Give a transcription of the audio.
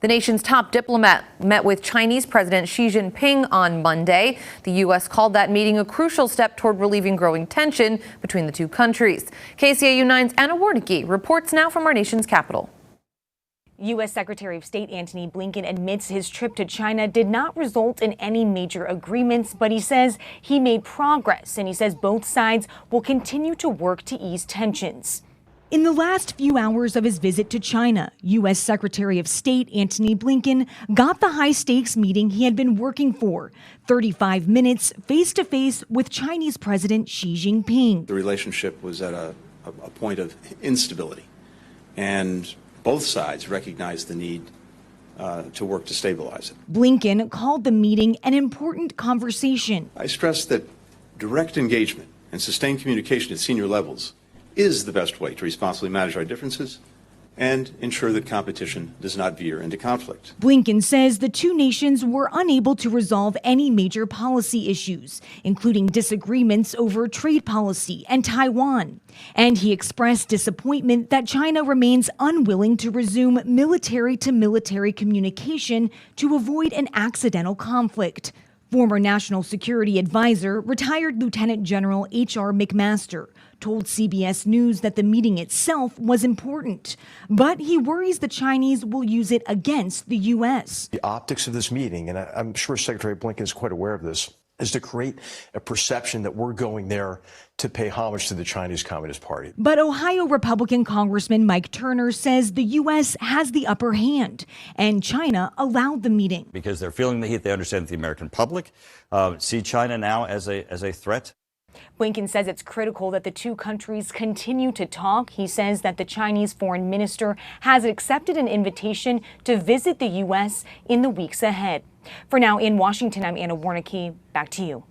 The nation's top diplomat met with Chinese President Xi Jinping on Monday. The U.S. called that meeting a crucial step toward relieving growing tension between the two countries. KCAU-9's Anna Warnicki reports now from our nation's capital. U.S. Secretary of State Antony Blinken admits his trip to China did not result in any major agreements, but he says he made progress, and he says both sides will continue to work to ease tensions. In the last few hours of his visit to China, U.S. Secretary of State Antony Blinken got the high-stakes meeting he had been working for, 35 minutes face-to-face with Chinese President Xi Jinping. The relationship was at a point of instability, and both sides recognized the need to work to stabilize it. Blinken called the meeting an important conversation. I stress that direct engagement and sustained communication at senior levels is the best way to responsibly manage our differences and ensure that competition does not veer into conflict. Blinken says the two nations were unable to resolve any major policy issues, including disagreements over trade policy and Taiwan. And he expressed disappointment that China remains unwilling to resume military-to-military communication to avoid an accidental conflict. Former National Security Advisor, retired Lieutenant General H.R. McMaster, told CBS News that the meeting itself was important, but he worries the Chinese will use it against the U.S. The optics of this meeting, and I'm sure Secretary Blinken is quite aware of this, is to create a perception that we're going there to pay homage to the Chinese Communist Party. But Ohio Republican Congressman Mike Turner says the U.S. has the upper hand, and China allowed the meeting. Because they're feeling the heat, they understand that the American public see China now as a threat. Blinken says it's critical that the two countries continue to talk. He says that the Chinese foreign minister has accepted an invitation to visit the U.S. in the weeks ahead. For now, in Washington, I'm Anna Warnicki. Back to you.